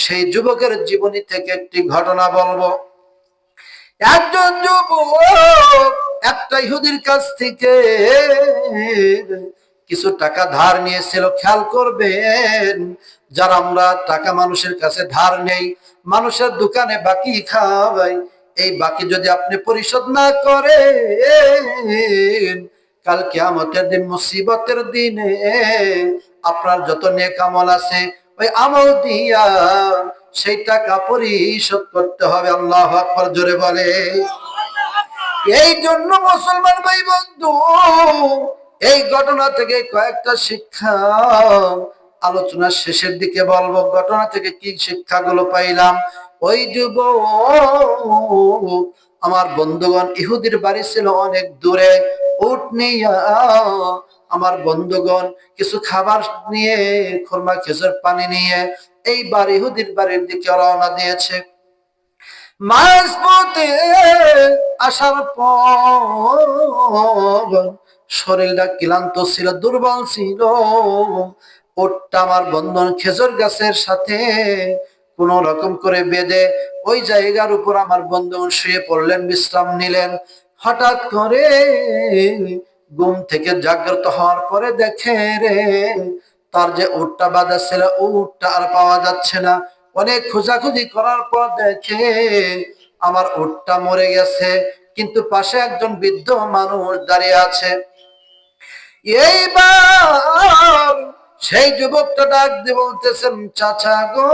সেই যুবকের জীবনী থেকে একটি ঘটনা বলবো। একজন যুবক একটা ইহুদির কাছ থেকে কিছু টাকা ধার নিয়েছিল। খেয়াল করবেন, যারা আমরা টাকা মানুষের কাছে ধার নেই, মানুষের দোকানে বাকি খাওয়াই, এই বাকি যদি আপনি পরিশোধ না করেন, কাল কিয়ামতের দিন, মুসিবতের দিনে আপনার যত নেক আমল আছে ওই আমল দিয়া সেই টাকা পরিশোধ করতে হবে। আল্লাহু আকবার, জোরে বলে। এই জন্য মুসলমান ভাই বন্ধু, এই ঘটনা থেকে কয়েকটা শিক্ষা আলোচনার শেষের দিকে বলবো। ঘটনা থেকে কি শিক্ষাগুলো পাইলাম? ওই যুবক, আমার বন্ধুগণ, ইহুদির বাড়ি ছিল অনেক দূরে। উট নিয়ে আমার বন্ধুগণ কিছু খাবার নিয়ে, খুরমা খেজুর পানি নিয়ে এইবার ইহুদির বাড়ির দিকে রওনা দিয়েছে। মাঝপথে আসার পর শরীরটা ক্লান্ত ছিল, দুর্বল ছিল। ওটটা আমার বন্ধন খেজুর গাছের সাথে কোন রকম করে বেঁধে ওই জায়গার উপর আমার বন্ধু শুয়ে পড়লেন, বিশ্রাম নিলেন। হঠাৎ করে ঘুম থেকে জাগ্রত হওয়ার পরে দেখে রে, তার যে উটটা বাঁধা ছিল, উটটা আর পাওয়া যাচ্ছে না। অনেক খোঁজাখুঁজি করার পর দেখে আমার উটটা মরে গেছে, কিন্তু পাশে একজন বৃদ্ধ মানুষ দাঁড়িয়ে আছে। এইবার সেই যুবকটা ডাক দিয়ে বলতেছেন, চাচা গো,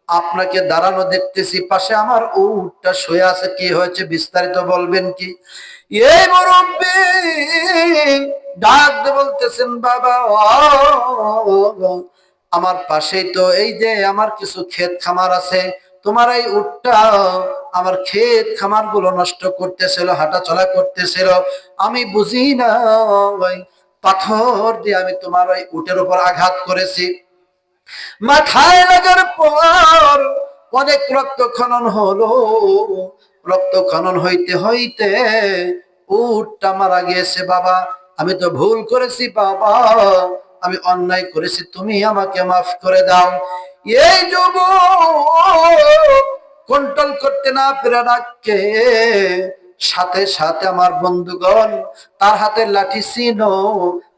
আপনাকে দাঁড়ানো দেখতেছি, পাশে আমার উটটা শুয়ে আছে, কি হয়েছে বিস্তারিত বলবেন কি? এই মুরব্বি ডাক দিয়ে বলতেছেন, বাবা, আমার পাশেই তো এই যে আমার কিছু ক্ষেত খামার আছে, তোমার এই উটটা আমার ক্ষেত খামার গুলো নষ্ট করতেছিল, হাঁটা চলা করতেছিল। আমি বুঝি না, পাথর দিয়ে আমি তোমার ওই উটের উপর আঘাত করেছি। মাথায় লাগার পর অনেক রক্ত খনন হলো। রক্ত খনন হইতে হইতে উটটা মারা গিয়েছে। বাবা, আমি তো ভুল করেছি বাবা, আমি অন্যায় করেছি, তুমি আমাকে মাফ করে দাও। এই যুবক কন্ট্রোল করতে না পেরে ডাকে, সাথে সাথে আমার বন্ধুগণ তার হাতের লাঠি ছিল,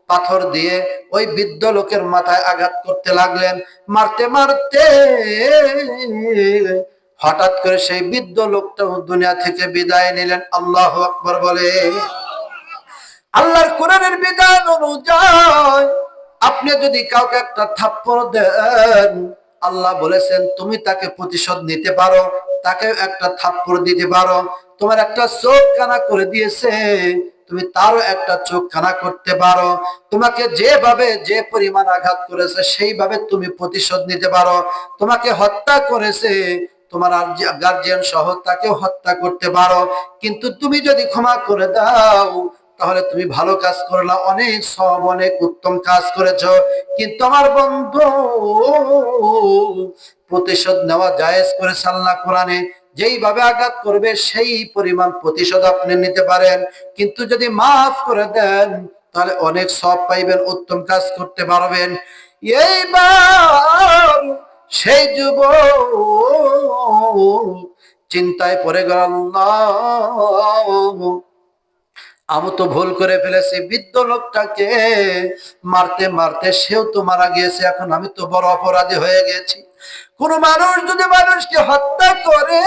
পাথর দিয়ে ওই বৃদ্ধ লোকের মাথায় আঘাত করতে লাগলেন। মারতে মারতে হঠাৎ করে সেই বৃদ্ধ লোকটা দুনিয়া থেকে বিদায় নিলেন। আল্লাহু আকবার বলে। আল্লাহর কোরআনের বিধান অনুযায়ী আপনি যদি কাউকে একটা থাপ্পড় দেন, আল্লাহ বলেছেন তুমি তাকে প্রতিশোধ নিতে পারো, তাকে একটা থাপ্পড় দিতে পারো। তোমার একটা চোখ কানা করে দিয়েছে, তুমি তারও একটা চোখ কানা করতে পারো। তোমাকে যেভাবে যে পরিমাণ আঘাত করেছে সেইভাবে তুমি প্রতিশোধ নিতে পারো। তোমাকে হত্যা করেছে, তোমার গার্জিয়ান সহ তাকেও হত্যা করতে পারো। কিন্তু তুমি যদি ক্ষমা করে দাও, তাহলে তুমি ভালো কাজ করলা, অনেক সব, অনেক উত্তম কাজ করেছো। কিন্তু আমার বন্ধু, প্রতিশোধ নেওয়া জায়েজ করেছে আল্লাহ কোরআনে, যেইভাবে আঘাত করবে সেই পরিমাণ প্রতিশোধ আপনি নিতে পারেন। কিন্তু যদি মাফ করে দেন, তাহলে অনেক সব পাইবেন, উত্তম কাজ করতে পারবেন। এইবার সেই যুবক চিন্তায় পড়ে গেল, আল্লাহ, আমি তো ভুল করে ফেলেছি, বৃদ্ধ লোকটাকে মারতে মারতে সেও তো মারা গিয়েছে, এখন আমি তো বড় অপরাধী হয়ে গেছি। কোন মানুষ যদি মানুষকে হত্যা করে,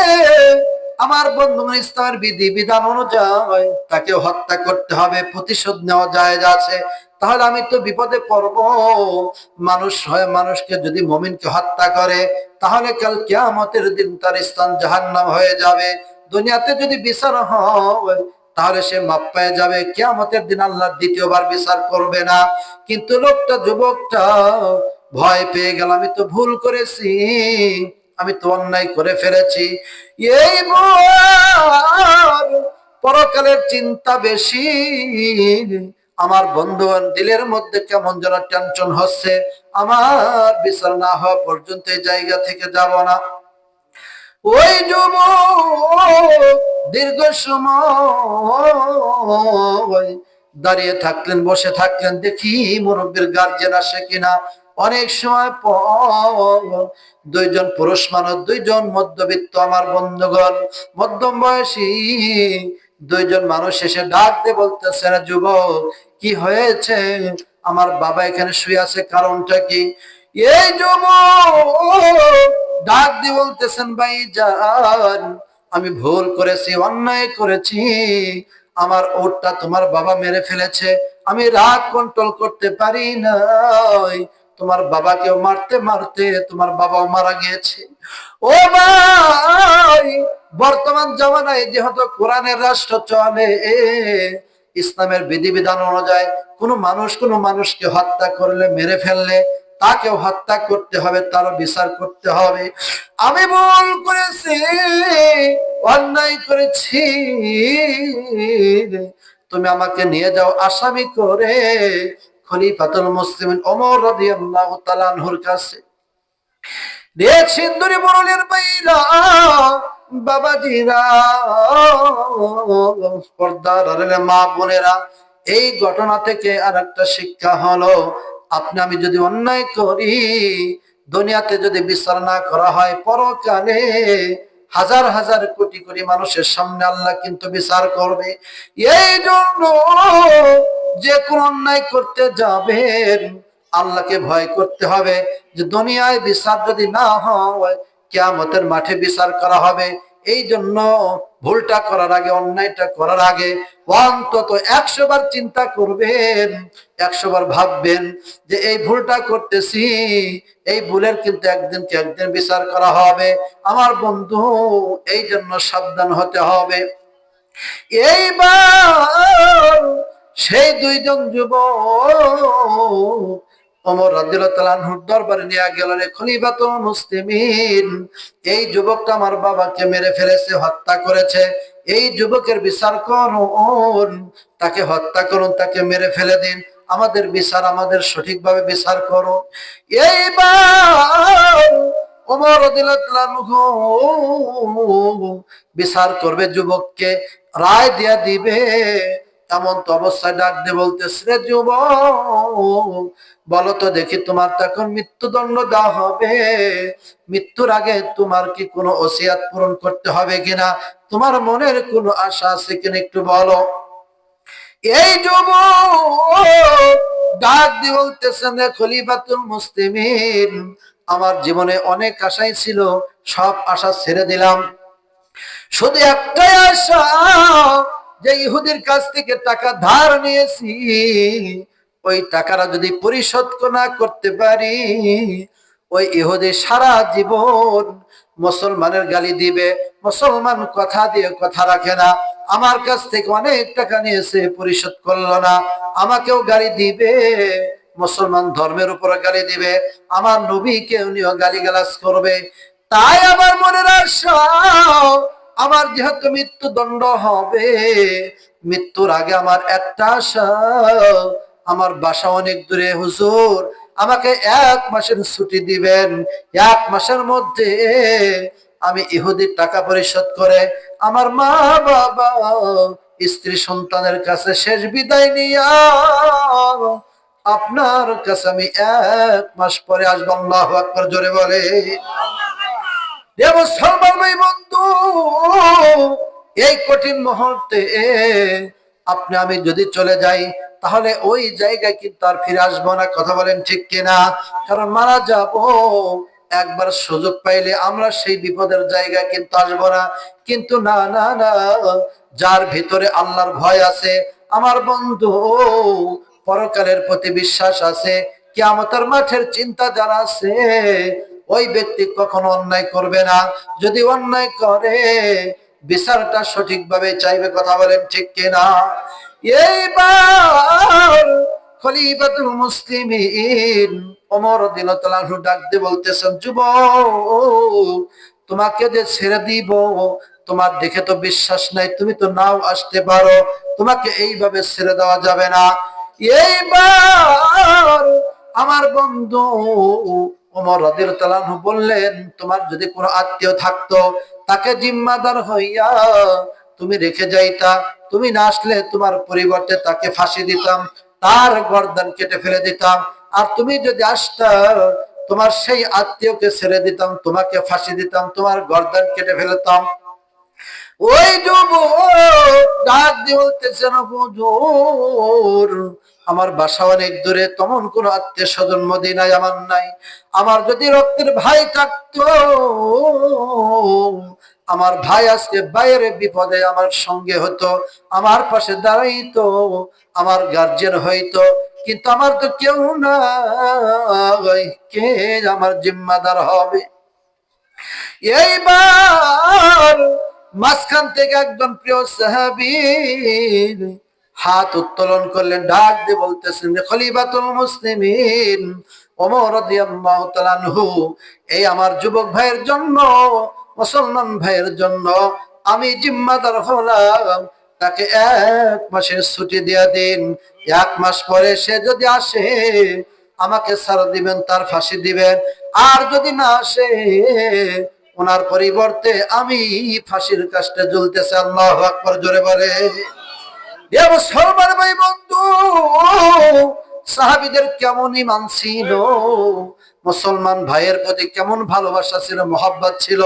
আমার বন্ধু ইসলামের বিধি বিধান অনুযায়ী তাকে হত্যা করতে হবে, প্রতিশোধ নেওয়া জায়েজ আছে। তাহলে আমি তো বিপদে পড়ব। মানুষ হয় মানুষকে যদি মুমিনকে হত্যা করে, তাহলে কাল কিয়ামতের দিন তার স্থান জাহান্নাম হয়ে যাবে। দুনিয়াতে যদি বিচার হয়, তাহলে সে মাপ পেয়ে যাবে, কিয়ামতের দিন আল্লাহ দ্বিতীয়বার বিচার করবে না। কিন্তু লোকটা, যুবকটা ভয় পেয়ে গেল, আমি তো ভুল করেছি, আমি তো অন্যায় করে ফেলেছি। এই পরকালের চিন্তা বেশি। আমার বন্ধুগণ, দিলের মধ্যে কেমন যেন টেনশন হচ্ছে, আমার বিচার না হওয়া পর্যন্ত এই জায়গা থেকে যাব না। ওই যুবক দীর্ঘ সময় দাঁড়িয়ে থাকলেন, বসে থাকলেন, দেখি মুরব্বীর গার্জেন আসে কিনা। অনেক সময় পর দুইজন পুরুষ মানুষ, দুইজন মধ্যবিত্ত আমার বন্ধুগণ, মধ্যম বয়সী দুইজন মানুষ এসে ডাক দিয়ে বলতেছে, যুবক কি হয়েছে, আমার বাবা এখানে শুয়ে আছে, কারণটা কি? এই যুবক ডাক দিয়ে বলতেছেন, ভাই জান আমি ভুল করেছি, অন্যায় করেছি, আমার ওটটা তোমার বাবা মেরে ফেলেছে, আমি রাগ কন্ট্রোল করতে পারি নাই, তোমার বাবাকেও মারতে মারতে তোমার বাবাও মারা গিয়েছে। ও ভাই, বর্তমান জামানায় যেহেতু কোরআনের রাষ্ট্র চলে, ইসলামের বিধিবিধান অনুযায়ী কোনো মানুষকে হত্যা করলে, মেরে ফেললে তাকেও হত্যা করতে হবে, তারও বিচার করতে হবে। আমি ভুল করেছি, অন্যায় করেছি, তুমি আমাকে নিয়ে যাও আসামি করে খলিফাতুল মুসলিমিন ওমর রাদিয়াল্লাহু তাআলা আনহুর কাছে। রে সিন্দুরি বরলের বাইরা, বাবাজিরা, পর্দার আড়ালে মা বোনেরা, এই ঘটনা থেকে আর একটা শিক্ষা হলো, আপনি আমি যদি অন্যায় করি, দুনিয়াতে যদি বিচার না করা হয়, পরকালে হাজার হাজার কোটি কোটি মানুষের সামনে আল্লাহ কিন্তু বিচার করবে। এই জন্য যে কোন অন্যায় করতে যাবেন, আল্লাহকে ভয় করতে হবে যে দুনিয়ায় বিচার যদি না হয়, কিয়ামতের মাঠে বিচার করা হবে। এই জন্য ভুলটা করার আগে, অন্যায়টা করার আগে অন্তত 100 বার চিন্তা করবেন, 100 বার ভাববেন যে এই ভুলটা করতেছি, এই ভুলের কিন্তু একদিন বিচার করা হবে আমার বন্ধু। এই জন্য সাবধান হতে হবে। এইবার সেই দুইজন যুবক ওমর রাদিয়াল্লাহু তাআলা আনহুর দরবারে নিয়ে গেলেন, খলিফাতুল মুসলিমিন, এই যুবকটা আমার বাবাকে মেরে ফেলেছে, হত্যা করেছে, এই যুবকের বিচার করুন, তাকে হত্যা করুন, তাকে মেরে ফেলে দিন, আমাদের বিচার, আমাদের সঠিকভাবে বিচার করুন। এইবার ওমর রাদিয়াল্লাহু তাআলা আনহু বিচার করবে, যুবককে রায় দিয়া দিবে। এমন তো অবস্থায় ডাক দিয়ে বলতেছে, রে যুবক, বলো তো দেখি, তোমার তো এখন মৃত্যুদণ্ড দেওয়া হবে, মৃত্যুর আগে তোমার কি কোনো ওসিয়াত পূরণ করতে হবে কিনা, তোমার মনের কোনো আশা আছে কিনা, একটু বলো। এই যুবক ডাক দিয়ে বলতেছেন, খলিফাতুল মুসলিমিন, আমার জীবনে অনেক আশাই ছিল, সব আশা ছেড়ে দিলাম, শুধু একটাই আশা, যে ইহুদির কাছ থেকে টাকা ধার নিয়েছি, ওই টাকাটা যদি পরিশোধ না করতে পারি, ওই ইহুদি সারা জীবন মুসলমানের গালি দিবে। মুসলমান কথা দিয়ে কথা রাখে না, আমার কাছ থেকে অনেক টাকা নিয়েছে, পরিশোধ করলো না, আমাকেও গালি দিবে, মুসলমান ধর্মের উপরে গালি দিবে, আমার নবীকে উনিও গালিগালাজ করবে। তাই আমার মনের আশা, আমার যেহেতু মৃত্যুদণ্ড হবে, মৃত্যুর আগে আমার একটা আশা, আমার বাসা অনেক দূরে, হুজুর আমাকে 1 মাসের ছুটি দিবেন, 1 মাসের মধ্যে আমি ইহুদির টাকা পরিশোধ করে আমার মা বাবা, স্ত্রী সন্তানের কাছে শেষ বিদায় নিয়া আপনার কাছে আমি 1 মাস পরে আসবো। আল্লাহু আকবার, জোরে বলে। মুসলমান ভাই বন্ধু, এই কঠিন মুহূর্তে আপনি আমি যদি চলে যাই, তাহলে ওই জায়গায় কিন্তু আর ফিরে আসবো না, কথা বলেন ঠিক কিনা? কারণ মারা যাব, একবার সুযোগ পাইলে আমরা সেই বিপদের জায়গায় কিন্তু আসবো না। কিন্তু না না না, যার ভিতরে আল্লাহর ভয় আছে আমার বন্ধু, পরকালের প্রতি বিশ্বাস আছে, কিয়ামতের মাঠের চিন্তা যারা আছে, ওই ব্যক্তি কখনো অন্যায় করবে না। যদি অন্যায় করে, বিচারটা সঠিকভাবে চাইবে, কথা বলেন ঠিক কিনা? এইবার খলিফাতুল মুসলিমিন ওমর রাদিয়াল্লাহু তাআলা আনহু ডাক দিয়ে বলতেছেন, যুবক, তোমাকে যে ছেড়ে দিব, তোমার দেখে তো বিশ্বাস নাই, তুমি তো নাও আসতে পারো, তোমাকে এইভাবে ছেড়ে দেওয়া যাবে না। এইবার আমার বন্ধু ওমর রাদিয়াল্লাহু তাআলা আনহু বললেন, তোমার যদি কোনো আত্মীয় থাকতো, তাকে জিম্মাদার হইয়া তুমি রেখে যাইতা, তুমি না আসলে তোমার পরিবর্তে তাকে ফাঁসি দিতাম, তার গর্দান কেটে ফেলে দিতাম। আর তুমি যদি আসতা, তোমার সেই আত্মীয়কে ছেড়ে দিতাম, তোমাকে ফাঁসি দিতাম, তোমার গর্দান কেটে ফেলতাম। ওই যুবক ডাক দিয়ে বলতেছেন, হুজুর আমার বাসা অনেক দূরে, তেমন কোন আত্মীয় স্বজন মদিনায় আমার নাই। আমার যদি রক্তের ভাই থাকতো, আমার ভাই আজকে বাইরে বিপদে আমার সঙ্গে হতো, আমার পাশে দাঁড়াইতো, আমার গার্জিয়ান হইতো, কিন্তু আমার তো কেউ নাই, কে আমার জিম্মাদার হবে? এইবার মাঝখান থেকে একজন প্রিয় সাহাবীর হাত উত্তোলন করলেন, ডাক দিয়ে বলতেছেন যে খলিফাতুল মুসলিমিন ওমর রাদিয়াল্লাহু তাআলা আনহু, এই আমার যুবক ভাইয়ের জন্য, মুসলমান ভাইয়ের জন্য আমি জিম্মাদার হলাম, তাকে 1 মাসের ছুটি দিয়ে দিন। 1 মাস পরে সে যদি আসে আমাকে ছাড় দিবেন, তার ফাঁসি দিবেন। আর যদি না আসে, ওনার পরিবর্তে আমি ফাঁসির কাস্টে ঝুলতেছে। আল্লাহু আকবার, জোরে বলে। এ মুসলমান ভাই বন্ধু, সাহাবীদের কেমন ঈমান ছিল, মুসলমান ভাইয়ের প্রতি কেমন ভালোবাসা ছিল, মহব্বত ছিল।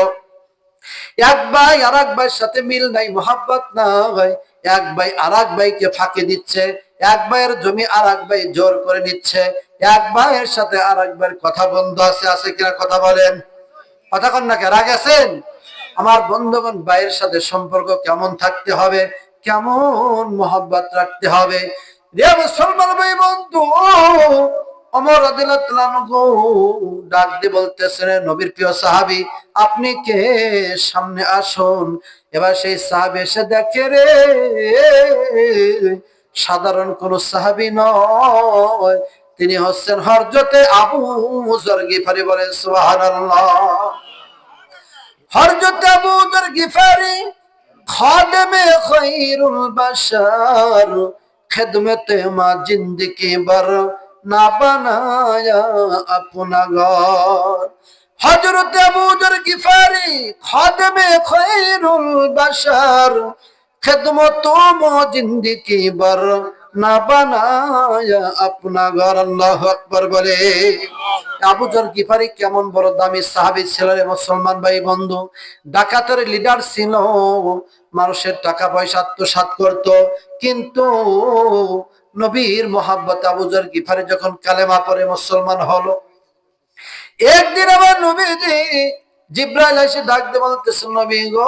এক ভাই আর এক ভাইয়ের সাথে মিল নাই, মহব্বত নাই। এক ভাই আর এক ভাইকে ফাঁকি দিচ্ছে, এক ভাইয়ের জমি আর এক ভাই জোর করে নিচ্ছে, এক ভাইয়ের সাথে আর এক ভাইয়ের কথা বন্ধ আছে, আছে কিনা কথা বলেন, কথা কন না কে, রাগ আছেন? আমার বন্ধুগণ, ভাইয়ের সাথে সম্পর্ক কেমন থাকতে হবে, কেমন মহব্বত রাখতে হবে। রে মুসলমান ভাই বন্ধু, ওমর রাদিয়াল্লাহু তাআলা আনহু ডাক দিয়ে বলতেছেন, নবীর প্রিয় সাহাবী আপনি কে, সামনে আসুন। এবার সেই সাহাবী এসে দেখে, রে সাধারণ কোন সাহাবী নয়, তিনি হচ্ছেন হযরতে আবু যর গিফারি। বলেন সুবহানাল্লাহ। হযরত আবু যর গিফারি খাদেমে খায়রুল বাশার, খিদমতে মা জিন্দেগি ভর না বানায়া আপনা ঘর। হযরত আবু যর গিফারি খাদেমে খায়রুল বাশার, খিদমত মা জিন্দেগি ভর না বানায়া আপনা ঘর। আল্লাহু আকবার বলে। আবু যর গিফারি কেমন বড় দামি সাহাবী ছিল রে মুসলমান ভাই বন্ধু। ডাকাতের লিডার ছিল, মানুষের টাকা পয়সা আত্মসাৎ করত, কিন্তু নবীর মহব্বত আবু যর গিফারি যখন কালেমা পড়ে মুসলমান হলো, একদিন আমার নবীজি জিব্রাইল এসে ডাক দিয়ে বলতেছেন, নবী গো,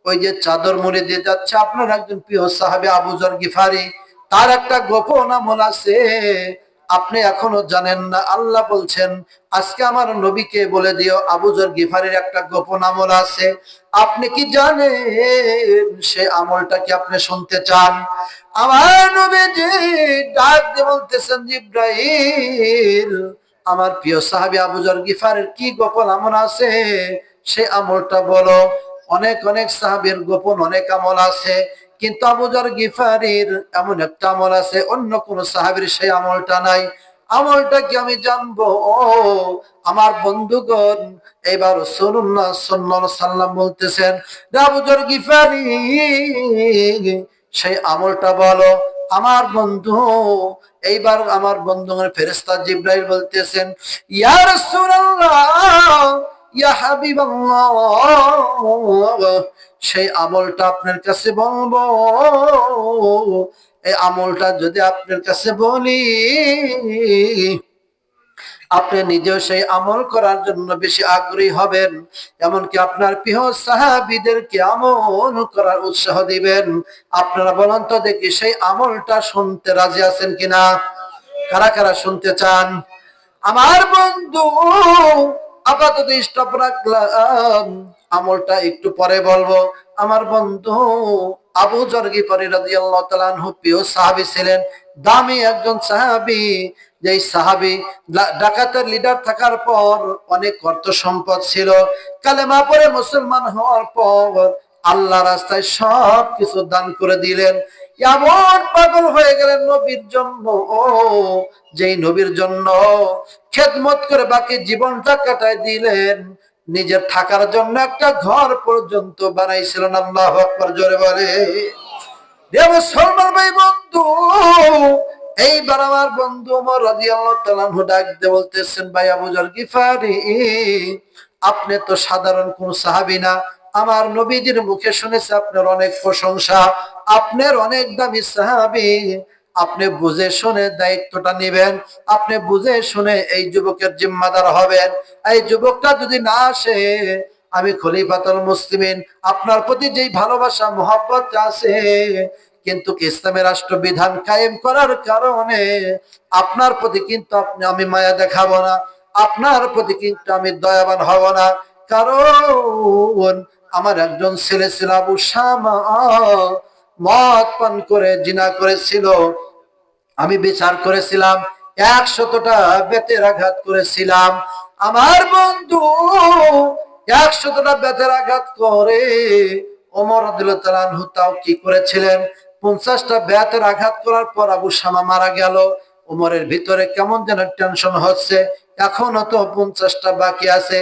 ওই যে চাদর মুড়ি দিয়ে যাচ্ছে আপনার একজন প্রিয় সাহাবী আবু যর গিফারি, তার একটা গোপন আমল আছে, আপনি এখনো জানেন না। আল্লাহ বলছেন আজকে আমার নবীকে বলে দিও আবু যর গিফারির একটা গোপন আমল আছে। আপনি কি জানেন সে আমলটা কি আপনি শুনতে চান? আমার নবীজি ডাক দিয়ে বলতেছেন, জিব্রাইল আমার প্রিয় সাহাবী আবু যর গিফারির কি গোপন আমল আছে সে আমলটা বলো। অনেক অনেক সাহাবীর গোপন অনেক আমল আছে, কিন্তু আবু যর গিফারির এমন একটা আমল আছে, অন্য কোন সাহাবীর সেই আমলটা নাই। আমলটা কি আমি জানবো? আমার বন্ধুগণ, এবার রাসূলুল্লাহ সাল্লাল্লাহু আলাইহি সাল্লাম বলতেছেন, আবু যর গিফারি সেই আমলটা বলো। আমার বন্ধু, এইবার আমার বন্ধুগণ ফেরেশতা জিবরাইল বলতেছেন, ইয়া রাসূলুল্লাহ, ইয়া হাবিবাল্লাহ, সেই আমলটা আপনার কাছে বলবো। এই আমলটা যদি আপনার কাছে বলি, আপনি নিজেও সেই আমল করার জন্য বেশি আগ্রহী হবেন, এমনকি আপনার প্রিয় সাহাবীদেরকে আমল করার উৎসাহ দিবেন। আপনারা বলেন তো দেখি, সেই আমলটা শুনতে রাজি আছেন কিনা? কারা কারা শুনতে চান? আমার বন্ধু আপাতত স্টপ রাখলাম, আমলটা একটু পরে বলবো। আমার বন্ধু আবু যর গিফারি রাদিয়াল্লাহু তাআলা আনহু প্রিয় সাহাবী ছিলেন, দামি একজন সাহাবী। যেই সাহাবী ডাকাতের লিডার থাকার পর অনেক অর্থ সম্পদ ছিল, কালেমা পড়ে মুসলমান হওয়ার পর আল্লাহ রাস্তায় সব কিছু দান করে দিলেন। এমন পাগল হয়ে গেলেন নবীর জন্য, যেই নবীর জন্য খেদমত করে বাকি জীবনটা কাটায় দিলেন, নিজের থাকার জন্য একটা ঘর পর্যন্ত বানাইছিলেন। আল্লাহু আকবার, জোরে বলে। মুসলমান ভাই বন্ধু, এইবার আমার বন্ধু ওমর রাদিয়াল্লাহু তাআলা আনহু ডাক দিয়ে বলতেছেন, ভাই আবু যর গিফারি, আপনি তো সাধারণ কোন সাহাবী না, আমার নবীজির মুখে শুনেছি আপনার অনেক প্রশংসা, আপনার অনেক দামি সাহাবী, আপনি বুঝে শুনে দায়িত্বটা নেবেন, আপনি বুঝে শুনে এই যুবকের জিম্মাদার হবেন। এই যুবকটা যদি না আসে, আমি খলিফাতুল মুসলিমিন আপনার প্রতি যেই ভালোবাসা মহব্বত আছে, কিন্তু ইসলামের রাষ্ট্রবিধান কায়েম করার কারণে আপনার প্রতি কিন্তু আমি মায়া দেখাবো না, আপনার প্রতি কিন্তু আমি দয়াবান হব না। কারণ আমার একজন ছেলে ছিল আবু শামা, মদ পান করে জিনা করেছিল, আমি বিচার করেছিলাম, 100টা বেতের আঘাত করেছিলাম। আমার বন্ধু 100টা বেতের আঘাত করে ওমর রাদিয়াল্লাহু তাআলা আনহু তাও কি করেছিলেন, 50টা বেতের আঘাত করার পর আবু শামা মারা গেল। ওমরের ভিতরে কেমন যেন টেনশন হচ্ছে, এখনো তো 50টা বাকি আছে।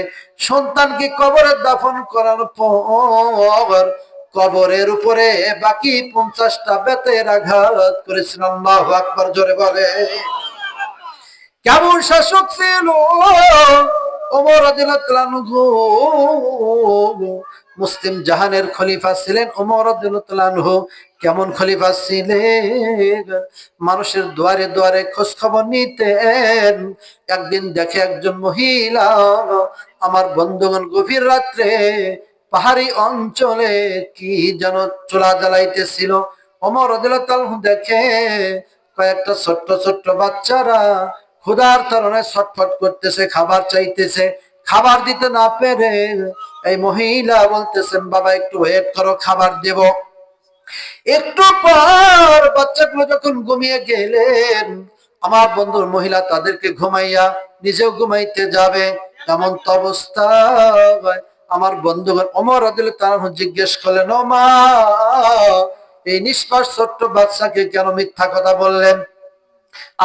সন্তানকে কবরে দাফন করার পর কবরের উপরে বাকি 50টা বেতের আঘাত করেছেন। আল্লাহু আকবার, জোরে বলে। কেমন শাসক ছিল ওমর রাদিয়াল্লাহু তাআলা আনহু, মুসলিম জাহানের খলিফা ছিলেন ওমর রাদিয়াল্লাহু তাআলা আনহু। কেমন খলিফা ছিলেন, মানুষের দুয়ারে দুয়ারে খোঁজ খবর নিতেন। একদিন দেখে একজন মহিলা, আমার বন্ধুগণ, গভীর রাত্রে পাহাড়ি অঞ্চলে কি যেন চুলা জ্বালাইতেছিল। ওমর রাদিয়াল্লাহু তাআলা আনহু দেখে কয়েকটা ছোট্ট ছোট্ট বাচ্চারা ক্ষুধার কারণে ছটফট করতেছে, খাবার চাইতেছে। খাবার দিতে না পেরে এই মহিলা বলতেছেন, বাবা একটু ওয়েট করো, খাবার দেব। একটু পর বাচ্চাগুলো যখন ঘুমিয়ে গেলেন, আমার বন্ধুর মহিলা তাদেরকে ঘুমাইয়া নিজেও ঘুমাইতে যাবে, এমন তো অবস্থা। আমার বন্ধুগণ ওমর রাদিয়াল্লাহু তাআলা আনহু জিজ্ঞেস করলেন, ও মা, এই নিষ্পাপ ছোট্ট বাচ্চাকে কেন মিথ্যা কথা বললেন?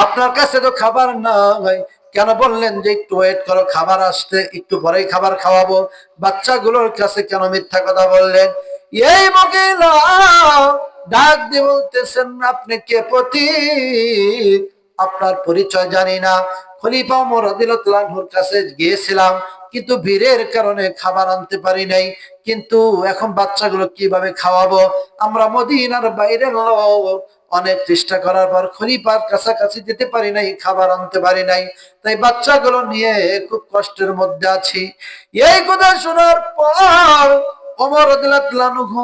আপনার কাছে তো খাবার নাই, কেন বললেন যে একটু ওয়েট করো, খাবার আসতে একটু পরেই খাবার খাওয়াবো? বাচ্চাগুলোর কাছে কেন মিথ্যা কথা বললেন? এই মহিলা ডাক দিয়ে বলতেছেন, আপনি কে পতি, আপনার পরিচয় জানি না। খলিফা ওমর রাদিয়াল্লাহু তাআলা আনহুর কাছে গিয়েছিলাম, কিন্তু ভিড়ের কারণে খাবার আনতে পারি নাই। কিন্তু এখন বাচ্চাগুলো কিভাবে খাওয়াবো? আমরা মদিনার বাইরের লোক, অনেক চেষ্টা করার পর খলিফার কাছাকাছি যেতে পারি নাই, খাবার আনতে পারি নাই, তাই বাচ্চাগুলো নিয়ে খুব কষ্টের মধ্যে আছি। এই কথা শোনার পর ওমর রাদিয়াল্লাহু তাআলা আনহু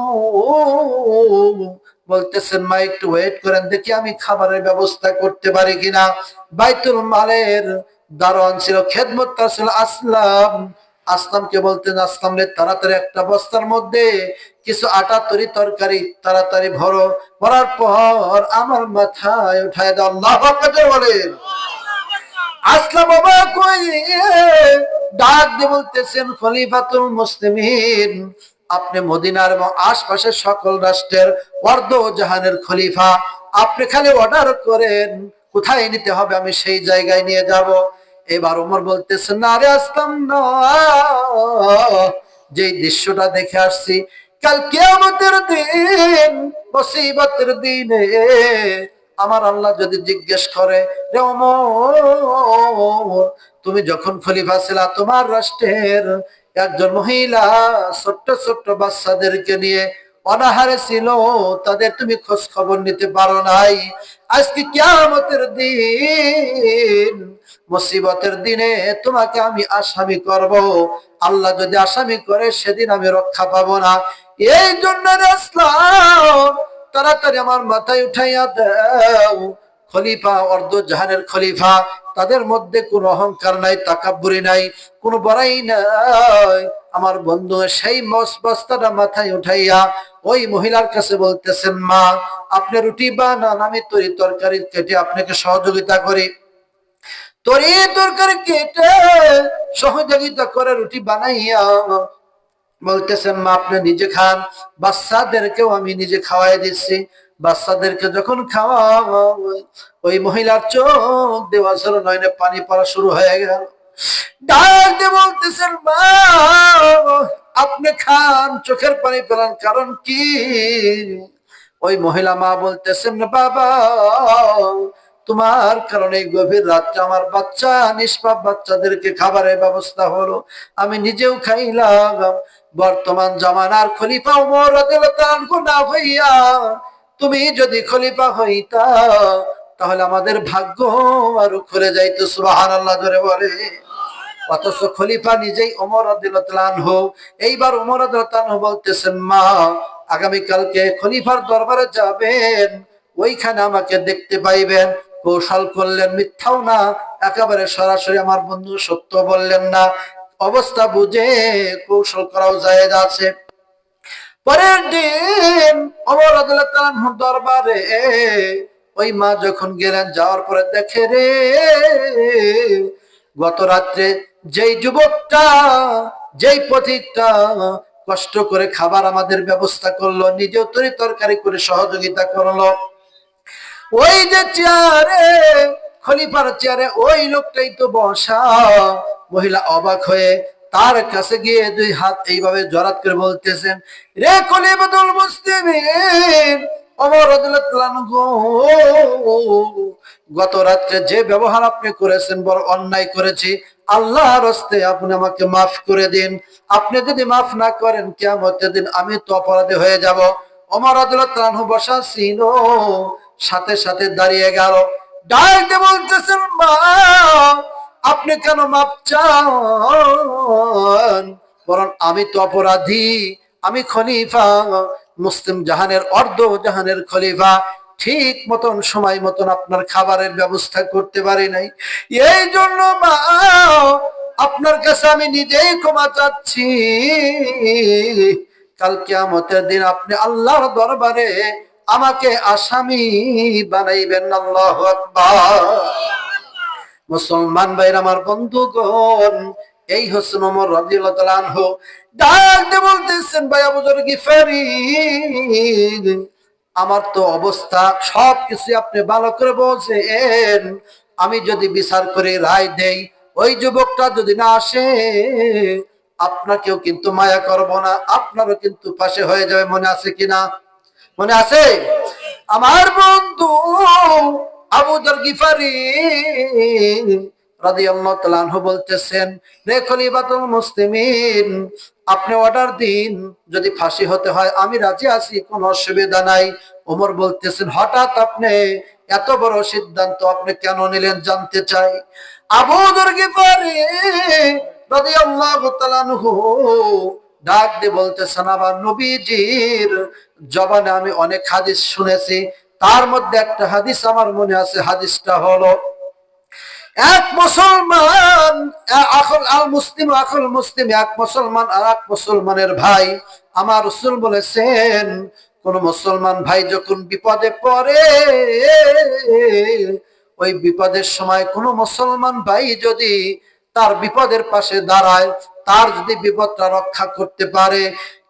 বলতেছেন, মা একটু ওয়েট করেন, দেখি আমি খাবারের ব্যবস্থা করতে পারি কিনা। বাইতুল মালের দারোয়ান ছিল, খেদমতটা ছিল আসলাম। আসলামকে বলতেন, আসলাম রে, তাড়াতাড়ি একটা বস্তার মধ্যে কিছু আটা তরি তরকারি তাড়াতাড়ি ভরো, ভরার পর আমার মাথায় উঠায় দাও। আল্লাহু আকবার বলেন। আসলাম বাবা কই ডাক দিয়ে বলতেছেন, খলিফাতুল মুসলিমিন, আপনি মদিনার এবং আশপাশের সকল রাষ্ট্রের অর্ধ জাহানের খলিফা, আপনি খালি অর্ডার করেন কোথায় নিতে হবে, আমি সেই জায়গায় নিয়ে যাব। এবার ওমর বলতেছেন, না রে আসলাম না, যে দৃশ্যটা দেখে আসছি, কাল কিয়ামতের দিন, মুসিবতের দিনে আমার আল্লাহ যদি জিজ্ঞেস করে, রে ওমর, তুমি যখন খলিফা ছিলা, তোমার রাষ্ট্রের একজন মহিলা ছোট্ট ছোট্ট বাচ্চাদেরকে নিয়ে অনাহারে ছিল, তাদের তুমি খোঁজ খবর নিতে পারো নাই। আজকে কিয়ামতের দিন, মুসিবতের দিনে তোমাকে আমি আসামি করব। আল্লাহ যদি আসামি করে, সেদিন আমি রক্ষা পাবো না। এই জন্য আসলাম, তাড়াতাড়ি আমার মাথায় উঠাইয়া দাও। খলিফা, অর্ধ জাহানের খলিফা, তাদের মধ্যে কোনো অহংকার নাই, তাকাব্বুরি নাই, কোনো বড়াই নাই। আমার বন্ধু সেই বস্তাটা মাথায় উঠাইয়া ওই মহিলার কাছে বলতেছেন, মা আপনি রুটি বানান, আমি তরি তরকারি কেটে আপনাকে সহযোগিতা করি। তরি তরকারি কেটে সহযোগিতা করে রুটি বানাইয়া বলতেছেন, মা আপনি নিজে খান, বাচ্চাদেরকেও আমি নিজে খাওয়াই দিচ্ছি। বাচ্চাদেরকে যখন খাওয়া, ওই মহিলার চোখ দেওয়া ছিল, নয়নে পানি পড়া শুরু হয়ে গেল। ডাক দিয়ে বলতেছেন, মা আপনি খান, চোখের পানি ফেলান, কারণ কি? ওই মহিলা মা বলতেছেন, বাবা তোমার কারণে গভীর রাত্রে আমার বাচ্চা নিষ্পাপ বাচ্চাদেরকে খাবারের ব্যবস্থা হলো, আমি নিজেও খাইলাম। বর্তমান জামানার খলিফা ওমর রাদিয়াল্লাহু আনহু না হইয়া তুমি যদি খলিফা হইতা তাহলে আমাদের ভাগ্য আরো খুলে যাইতো। সুবহানাল্লাহ ধরে বলে। অথচ খলিফা নিজেই ওমর রাদিয়াল্লাহু আনহু। এইবার ওমর রাদিয়াল্লাহু আনহু বলতেছেন, মা আগামীকালকে খলিফার দরবারে যাবেন, ওইখানে আমাকে দেখতে পাইবেন। কৌশল করলেন, মিথ্যাও না, একেবারে সরাসরি আমার বন্ধু সত্য বললেন না, অবস্থা বুঝে কৌশল করাও জায়েজ আছে। পরের দিন ওমর রাদিয়াল্লাহু আনহুর দরবারে ওই মা যখন গেলেন, যাওয়ার পরে দেখে রে, গত রাত্রে যেই যুবকটা, যেই পথিকটা কষ্ট করে খাবার আমাদের ব্যবস্থা করলো, নিজেও তরি তরকারি করে সহযোগিতা করলো, ওই যে চেয়ারে, খলিফার চেয়ারে ওই লোকটাই তো বসা। মহিলা অবাক হয়ে তার কাছে গিয়ে দুই হাত এইভাবে জড়াত করে বলতেছেন, রে খলিফাতুল মুসলিমিন ওমর রাদিয়াল্লাহু আনহু, গত রাত্রে যে ব্যবহার আপনি করেছেন বড় অন্যায় করেছি, আল্লাহর হস্তে আপনি আমাকে মাফ করে দিন। আপনি যদি মাফ না করেন কিয়ামতের দিন আমি তো অপরাধী হয়ে যাব। ওমর রাদিয়াল্লাহু আনহু বসা ছিল, সাথে সাথে দাঁড়িয়ে গেল, ডাকতে বলতেছেন, মা আপনি কেন মাপ চান? বরং আমি তো অপরাধী, আমি খলিফা, মুসলিম জাহানের অর্ধ জাহানের খলিফা, ঠিক মতন সময় মতন আপনার খাবারের ব্যবস্থা করতে পারি নাই, এই জন্য মা আপনার কাছে আমি নিজেই ক্ষমা চাচ্ছি। কাল কিয়ামতের দিন আপনি আল্লাহর দরবারে আমাকে আসামি বানাইবেন। আল্লাহু আকবার। মুসলমান ভাইরা আমার বন্ধুগণ, এই হচ্ছেন ওমর রাদিয়াল্লাহু তাআলা আনহু। ডাকতে বলতেছেন, ভাই আবু যর গিফারি, আমার তো অবস্থা সবকিছু আপনি ভালো করে বলছেন, আমি যদি বিচার করে রায় দেই, ওই যুবকটা যদি না আসে, আপনাকেও কিন্তু মায়া করব না, আপনারও কিন্তু পাশে হয়ে যাবে। মনে আছে কিনা? মনে আছে? আমার বন্ধু আবু যর গিফারি রাদিয়াল্লাহু তাআলা আনহু বলতেছেন, রে খলিফাতুল মুসলিমিন, আপনি অর্ডার দিন, যদি ফাঁসি হতে হয় আমি রাজি আছি, কোনো অসুবিধা নাই। ওমর বলতেছেন, হঠাৎ আপনি এত বড় সিদ্ধান্ত আপনি কেন নিলেন জানতে চাই। আবু যর গিফারি রাদিয়াল্লাহু তাআলা আনহু ডাক দিয়ে বলতেছেন, আমার নবীজির জবানে আমি অনেক হাদিস শুনেছি, তার মধ্যে একটা হাদিস আমার মনে আছে। হাদিসটা হলো, এক মুসলমান আখুল আল মুসলিম আখুল মুসলিম, এক মুসলমান আর এক মুসলমানের ভাই। আমার রাসূল বলেছেন, কোন মুসলমান ভাই যখন বিপদে পড়ে, ওই বিপদের সময় কোন মুসলমান ভাই যদি তার বিপদের পাশে দাঁড়ায়, তার যদি বিপদটা রক্ষা করতে পারে,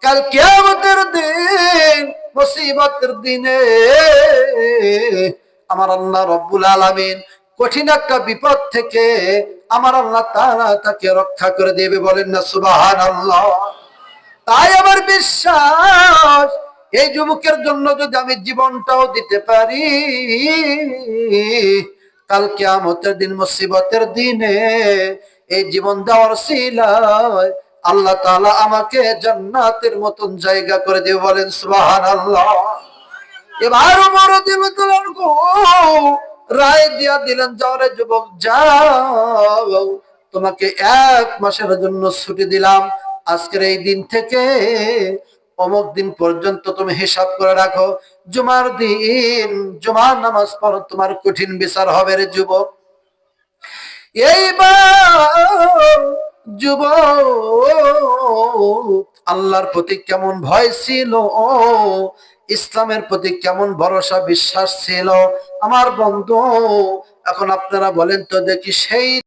কাল কিয়ামতের দিন, মুসিবতের দিনে আমার আল্লাহ রব্বুল আলামিন কঠিন একটা বিপদ থেকে আমার আল্লাহ তাআলা তাকে রক্ষা করে দেবে। বলেন না সুবহানাল্লাহ। তাই আমার বিশ্বাস, এই যুবকের জন্য যদি আমি জীবনটাও দিতে পারি, কাল কিয়ামতের দিন, মুসিবতের দিনে এই জীবন দেওয়ার সিলায় আল্লাহ তাআলা আমাকে জান্নাতের মতন জায়গা করে দেবে। বলেন সুবহানাল্লাহ। এবার ওমর রাদিয়াল্লাহু আনহু রায় দিয়া দিলেন, যাও রে যুবক যাও, তোমাকে 1 মাসের জন্য ছুটি দিলাম, আজকের এই দিন থেকে অমুক দিন পর্যন্ত তুমি হিসাব করে রাখো, জুমার দিন জুমার নামাজ পড়ো, তোমার কঠিন বিচার হবে রে যুবক। এইবার যুবক আল্লাহর প্রতি কেমন ভয় ছিল, ইসলামের প্রতি কেমন ভরসা বিশ্বাস ছিল আমার বন্ধু। এখন আপনারা বলেন তো দেখি, সেই